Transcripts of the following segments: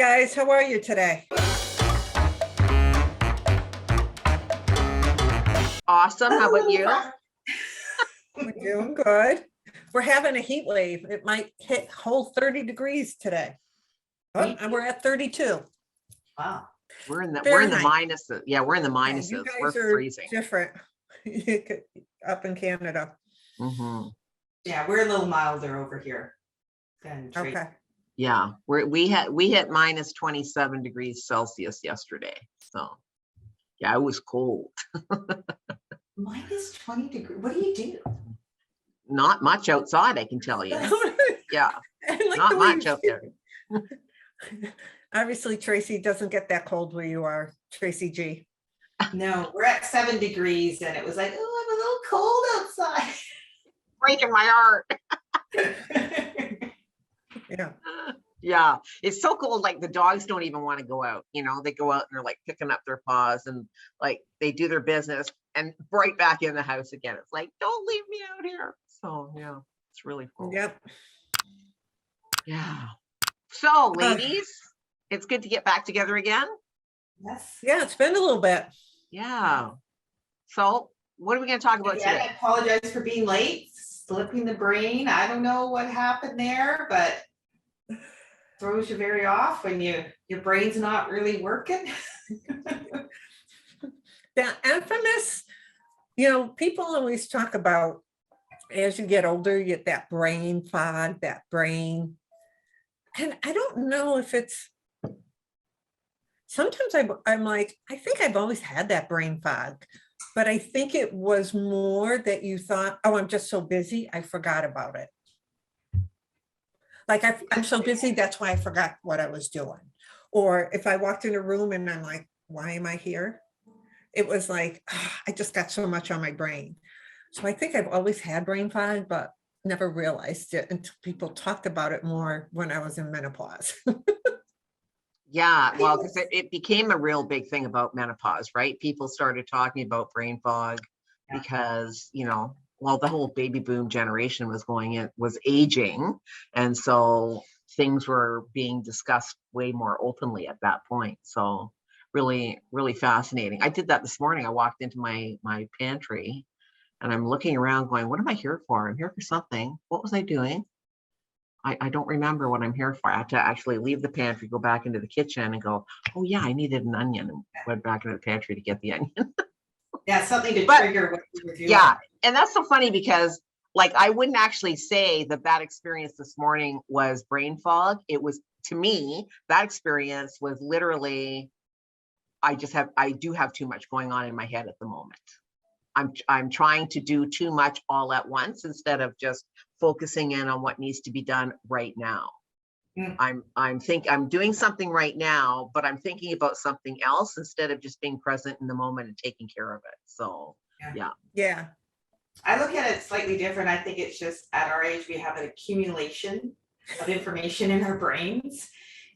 guys, how are you today? Awesome. How about you? We're doing good. We're having a heat wave. It might hit whole 30 degrees today. Oh, and we're at 32. Wow. We're in the Fahrenheit. minuses. Yeah, we're in the Yeah, minuses. you guys We're are freezing. different up in Canada. Hmm. Yeah, we're a little milder over here than Tracy. Okay. Yeah, we hit minus 27 degrees Celsius yesterday. So yeah, it was cold. Minus 20 degrees. What do you do? Not much outside, I can tell you. Yeah, not much out there. Obviously, Tracy doesn't get that cold where you are, Tracy G. No, we're at 7 degrees and it was like, oh, I'm a little cold outside. Breaking my heart. Yeah. Yeah, it's so cold. Like the dogs don't even want to go out. You know, they go out and they're like picking up their paws and like they do their business and right back in the house again. It's like, don't leave me out here. So yeah, it's really cool. Yep. Yeah. So ladies, it's good to get back together again. Yes. Yeah, it's been a little bit. Yeah. So what are we going to talk about Again, today? I apologize for being late, slipping the brain. I don't know what happened there, but throws you very off when your brain's not really working. That infamous, people always talk about as you get older, you get that brain fog, that brain. And I don't know if it's, sometimes I'm like, I think I've always had that brain fog, but I think it was more that you thought, oh, I'm just so busy, I forgot about it. Like I'm so busy, that's why I forgot what I was doing. Or if I walked in a room and I'm like, why am I here? It was like, I just got so much on my brain. So I think I've always had brain fog, but never realized it until people talked about it more when I was in menopause. Yeah, well, because it became a real big thing about menopause, right? People started talking about brain fog because, well, the whole baby boom generation was aging. And so things were being discussed way more openly at that point. So really, really fascinating. I did that this morning. I walked into my pantry and I'm looking around going, what am I here for? I'm here for something. What was I doing? I don't remember what I'm here for. I have to actually leave the pantry, go back into the kitchen and go, oh yeah, I needed an onion, and went back into the pantry to get the onion. Yeah, something to trigger what you were doing. Yeah, and that's so funny because like I wouldn't actually say that experience this morning was brain fog. It was, to me, that experience was literally, I do have too much going on in my head at the moment. I'm trying to do too much all at once instead of just focusing in on what needs to be done right now. I'm doing something right now, but I'm thinking about something else instead of just being present in the moment and taking care of it. So yeah. I look at it slightly different. I think it's just at our age we have an accumulation of information in our brains,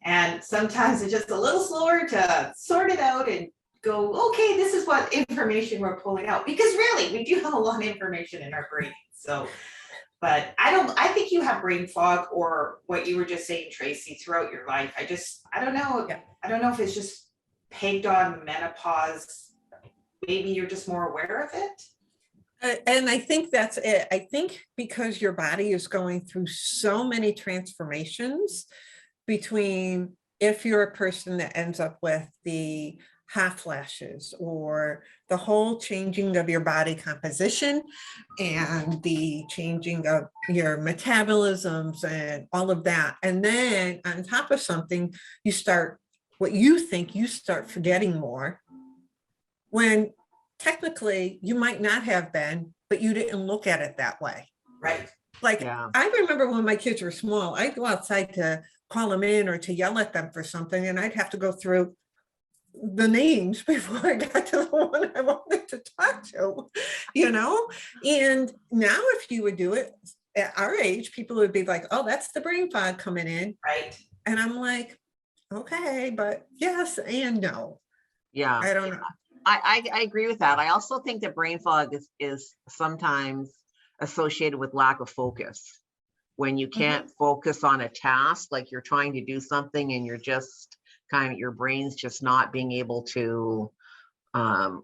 and sometimes it's just a little slower to sort it out and go, okay, this is what information we're pulling out, because really we do have a lot of information in our brain. So, but I think you have brain fog, or what you were just saying, Tracy, throughout your life. I don't know. Yeah. I don't know if it's just pegged on menopause. Maybe you're just more aware of it. And I think that's it. I think because your body is going through so many transformations between, if you're a person that ends up with the hot flashes or the whole changing of your body composition and the changing of your metabolisms and all of that. And then on top of something, you start forgetting more when technically you might not have been, but you didn't look at it that way. Right. Like, I remember when my kids were small, I'd go outside to call them in or to yell at them for something, and I'd have to go through the names before I got to the one I wanted to talk to, And now if you would do it at our age, people would be like, oh, that's the brain fog coming in. Right. And I'm like, okay, but yes and no. Yeah. I don't know. I agree with that. I also think that brain fog is sometimes associated with lack of focus. when you can't focus on a task, like you're trying to do something and you're just kind of, your brain's just not being able to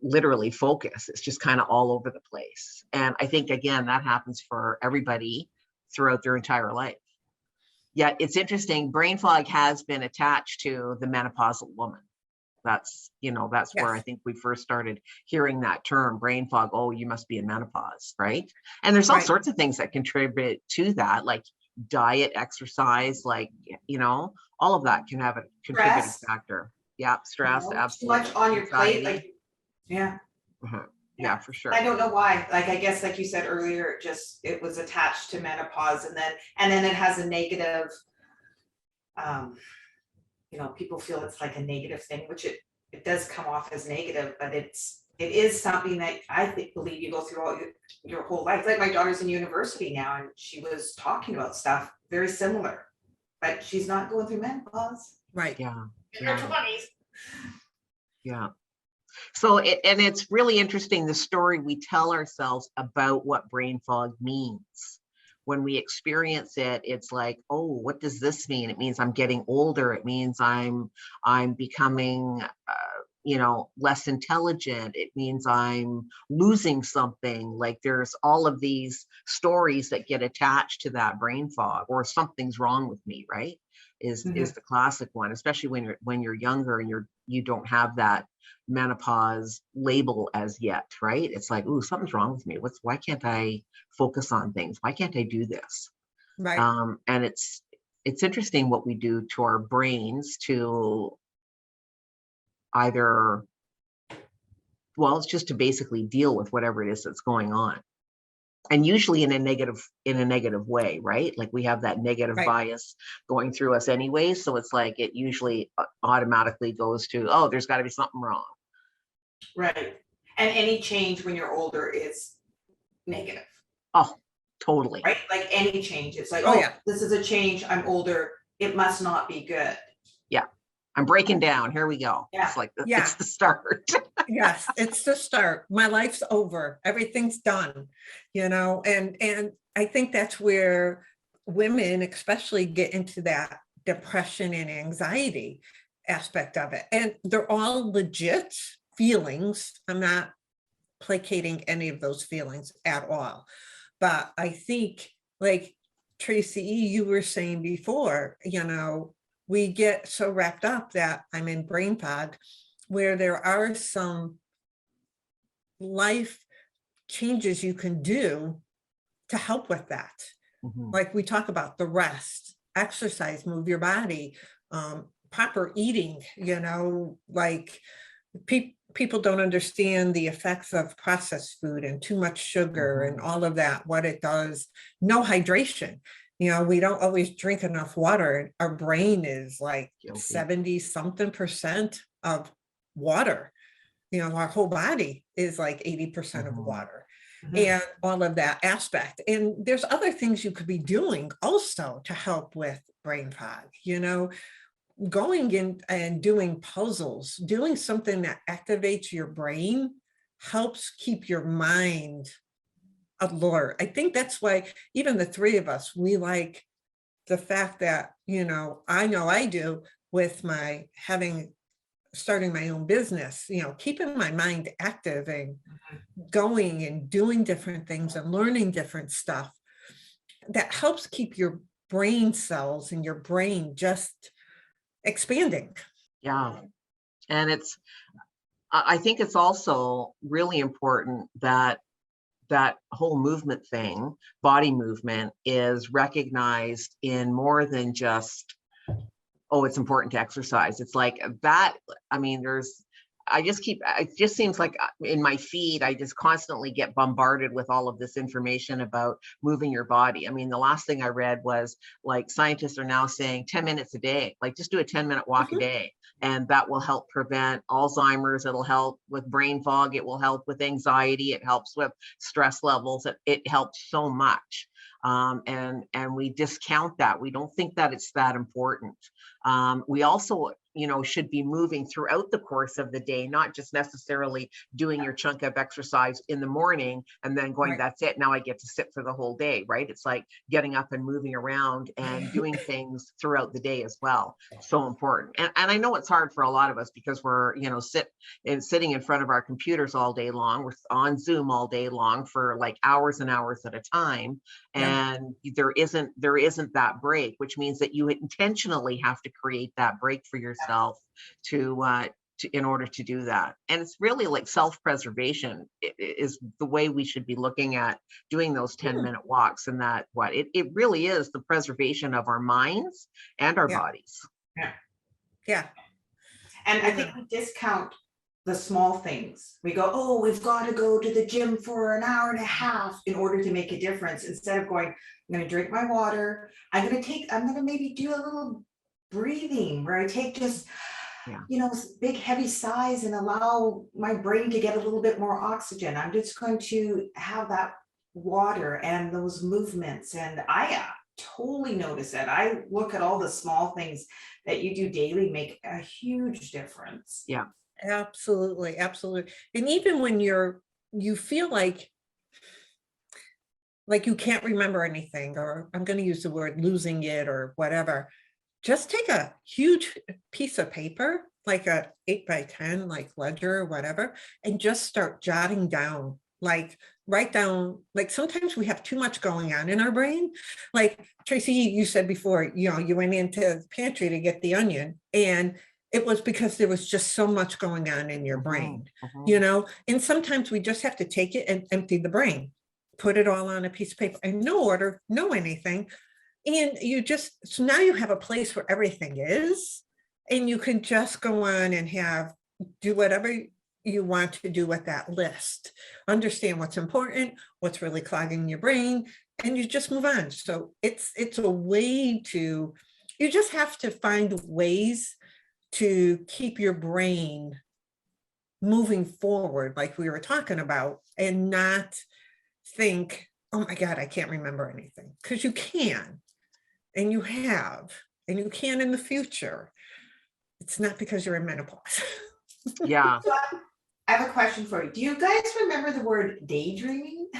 literally focus. It's just kind of all over the place. And I think, again, that happens for everybody throughout their entire life. Yet it's interesting, brain fog has been attached to the menopausal woman. That's, that's where I think we first started hearing that term, brain fog. Oh, you must be in menopause, right? And there's all sorts of things that contribute to that, like diet, exercise, like, all of that can have a contributing factor. Yeah, stress, absolutely. Too much on your plate, Anxiety. yeah. Yeah, for sure. I don't know why. Like, I guess, like you said earlier, it was attached to menopause, and then it has a negative, people feel it's like a negative thing, which it does come off as negative, but it is something that I believe you go through all your whole life. Like, my daughter's in university now, and she was talking about stuff very similar, but she's not going through menopause. Right. Yeah. In her 20s. Yeah. So, it's really interesting, the story we tell ourselves about what brain fog means. When we experience it, it's like, oh, what does this mean? It means I'm getting older. It means I'm becoming, less intelligent. It means I'm losing something. Like, there's all of these stories that get attached to that brain fog, or something's wrong with me, right? Is the classic one, especially when you're younger and you don't have that menopause label as yet, right? It's like, ooh, something's wrong with me. Why can't I focus on things? Why can't I do this? Right. And it's interesting what we do to our brains to either, it's just to basically deal with whatever it is that's going on. And usually in a negative way, right? Like, we have that negative bias going through us anyway. So it's like, it usually automatically goes to, oh, there's got to be something wrong. Right. And any change when you're older is negative. Oh, totally. Right? Like, any change, it's like, this is a change. I'm older. It must not be good. Yeah. I'm breaking down. Here we go. Yeah. It's like, it's the start. Yes, it's the start. My life's over. Everything's done, and I think that's where women especially get into that depression and anxiety aspect of it. And they're all legit feelings. I'm not placating any of those feelings at all. But I think, like Tracy, you were saying before, we get so wrapped up that I'm in brain fog, where there are some life changes you can do to help with that. Like, we talk about the rest, exercise, move your body, proper eating, like people don't understand the effects of processed food and too much sugar and all of that, what it does. No hydration. We don't always drink enough water. Our brain is like 70 something percent of water. Our whole body is like 80% of water, and all of that aspect. And there's other things you could be doing also to help with brain fog, going in and doing puzzles, doing something that activates your brain helps keep your mind alert. I think that's why even the three of us, we like the fact that, I know I do with my starting my own business, keeping my mind active and going and doing different things and learning different stuff that helps keep your brain cells and your brain just expanding. Yeah. And I think it's also really important that whole movement thing, body movement, is recognized in more than just, oh, it's important to exercise. It's like that. I mean, it just seems like in my feed, I just constantly get bombarded with all of this information about moving your body. I mean, the last thing I read was like, scientists are now saying 10 minutes a day, like just do a 10-minute walk a day. And that will help prevent Alzheimer's. It'll help with brain fog. It will help with anxiety. It helps with stress levels. It helps so much. And we discount that. We don't think that it's that important. We also should be moving throughout the course of the day, not just necessarily doing your chunk of exercise in the morning and then going, Right. that's it, now I get to sit for the whole day, right? It's like getting up and moving around and doing things throughout the day as well. So important. And I know it's hard for a lot of us because we're, sitting in front of our computers all day long. We're on Zoom all day long for like hours and hours at a time. Yeah. And there isn't that break, which means that you intentionally have to create that break for yourself to in order to do that. And it's really like self-preservation is the way we should be looking at doing those 10-minute walks, and that it really is the preservation of our minds and our bodies. Yeah. And I think we discount the small things. We go, oh, we've got to go to the gym for an hour and a half in order to make a difference, instead of going, I'm going to drink my water. I'm going to maybe do a little breathing where I take just, big heavy sighs and allow my brain to get a little bit more oxygen. I'm just going to have that water and those movements. And I totally notice it. I look at all the small things that you do daily make a huge difference. Yeah. Absolutely. Absolutely. And even when you feel like you can't remember anything, or I'm going to use the word losing it or whatever, just take a huge piece of paper, like a 8x10, like ledger or whatever, and just start jotting down, write down, sometimes we have too much going on in our brain. Like Tracy, you said before, you went into the pantry to get the onion, and it was because there was just so much going on in your brain, and sometimes we just have to take it and empty the brain, put it all on a piece of paper, in no order, no anything. And so now you have a place where everything is, and you can just go on and do whatever you want to do with that list, understand what's important, what's really clogging your brain, and you just move on. So it's a way you just have to find ways to keep your brain moving forward, like we were talking about, and not think, oh my God, I can't remember anything, because you can, and you have, and you can in the future. It's not because you're in menopause. Yeah. So I have a question for you. Do you guys remember the word daydreaming?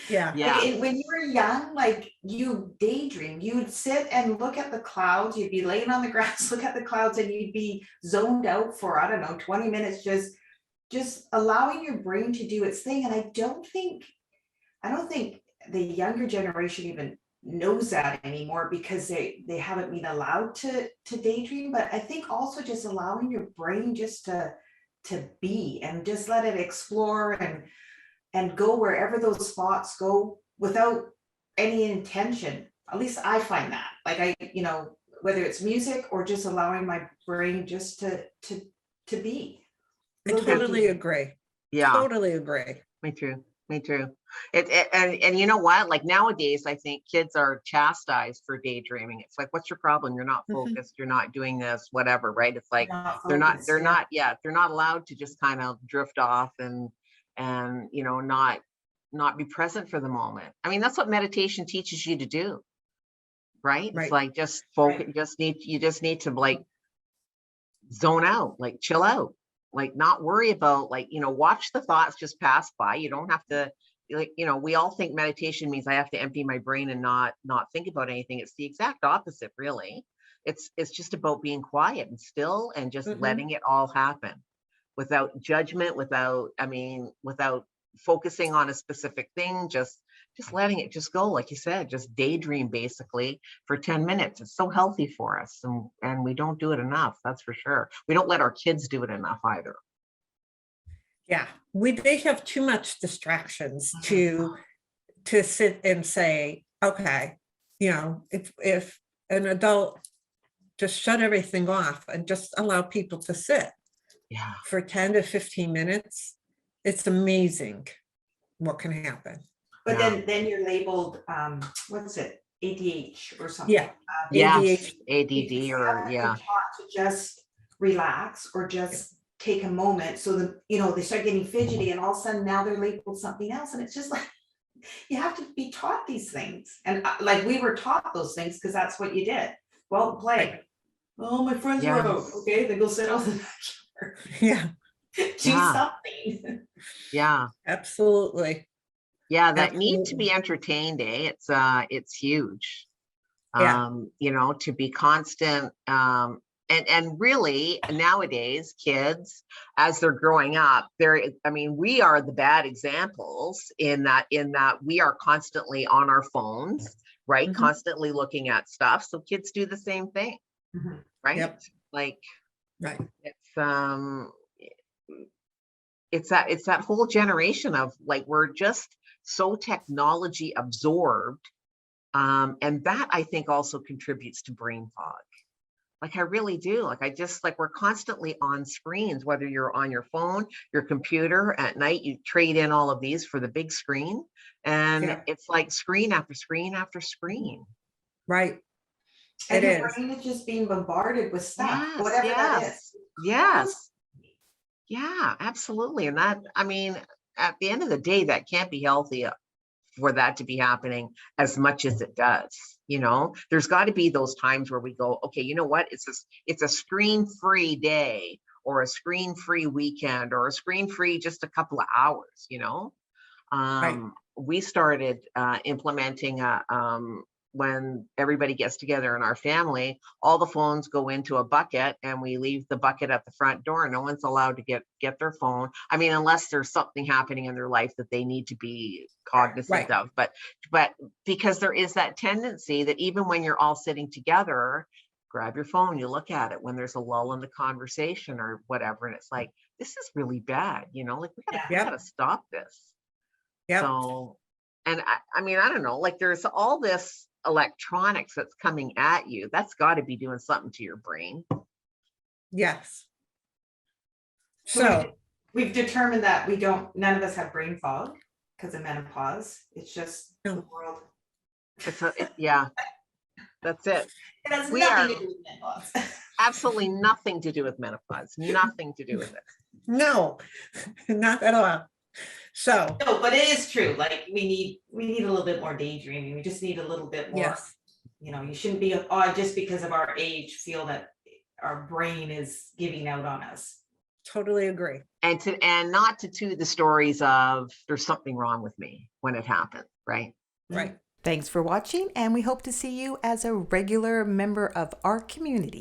Yeah. When you were young, you daydream, you'd sit and look at the clouds, you'd be laying on the grass, look at the clouds, and you'd be zoned out for, 20 minutes, just allowing your brain to do its thing. And I don't think the younger generation even knows that anymore, because they haven't been allowed to daydream. But I think also just allowing your brain just to be, and just let it explore and go wherever those spots go without any intention. At least I find that, whether it's music or just allowing my brain just to be. I totally agree. Yeah. Totally agree. Me too. And you know what? Like nowadays, I think kids are chastised for daydreaming. It's like, what's your problem? You're not focused. You're not doing this, whatever, right? It's like they're not allowed to just kind of drift off and not be present for the moment. I mean, that's what meditation teaches you to do, right? It's like just focus. You just need to like zone out, like chill out. Like not worry about watch the thoughts just pass by. You don't have to, we all think meditation means I have to empty my brain and not think about anything. It's the exact opposite, really. It's just about being quiet and still and just letting it all happen without judgment, without focusing on a specific thing, just letting it just go, like you said, just daydream basically for 10 minutes. It's so healthy for us, and we don't do it enough, that's for sure. We don't let our kids do it enough either. Yeah, they have too much distractions to sit and say, okay, if an adult just shut everything off and just allow people to sit for 10 to 15 minutes, it's amazing what can happen. But then you're labeled, what's it, ADH or something? Yeah. ADHD, ADD, or taught to just relax or just take a moment. So they start getting fidgety, and all of a sudden now they're labeled something else. And it's just like, you have to be taught these things. And we were taught those things because that's what you did. Well, play. Oh, my friends are out. Yes. Okay, then go sit out in the backyard. Yeah, Do Yeah. something. Yeah. absolutely. Yeah. That need to be Absolutely. entertained, eh? It's huge. Yeah. You know, to be constant. And really nowadays, kids, as they're growing up, I mean, we are the bad examples in that we are constantly on our phones, right? Mhm. Constantly looking at stuff. So kids do the same thing, Mhm. right? Yep. Like Right. it's that whole generation of like, we're just so technology absorbed. And that I think also contributes to brain fog. Like I really do. Like I just like we're constantly on screens, whether you're on your phone, your computer at night, you trade in all of these for the big screen. And Yeah. it's like screen after screen after screen. Right. And It your is. brain is just being bombarded with stuff, Yes, whatever that is. yes, yes. Yeah, absolutely. And that, I mean, at the end of the day, that can't be healthy for that to be happening as much as it does. You know, there's got to be those times where we go, okay, you know what? It's a screen-free day or a screen-free weekend or a screen-free just a couple of hours, you know? Right. We started implementing when everybody gets together in our family, all the phones go into a bucket and we leave the bucket at the front door. No one's allowed to get their phone. I mean, unless there's something happening in their life that they need to be cognizant Right. of. But because there is that tendency that even when you're all sitting together, grab your phone, you look at it when there's a lull in the conversation or whatever. And it's like, this is really bad, you know, like we Yep. gotta stop this. Yep. So, and I mean, I don't know, like there's all this electronics that's coming at you. That's got to be doing something to your brain. Yes. So So, we've determined that none of us have brain fog because of menopause. It's just the No. world. Yeah, that's it. It has We nothing are to do with menopause. absolutely nothing to do with menopause, nothing to do with it. no, not at all. So, No, but it is true. Like we need a little bit more daydreaming. We just need a little bit more. yes, You know, you shouldn't be just because of our age feel that our brain is giving out on us. totally agree. And not to the stories of there's something wrong with me when it happens, right? Right. Thanks for watching, and we hope to see you as a regular member of our community.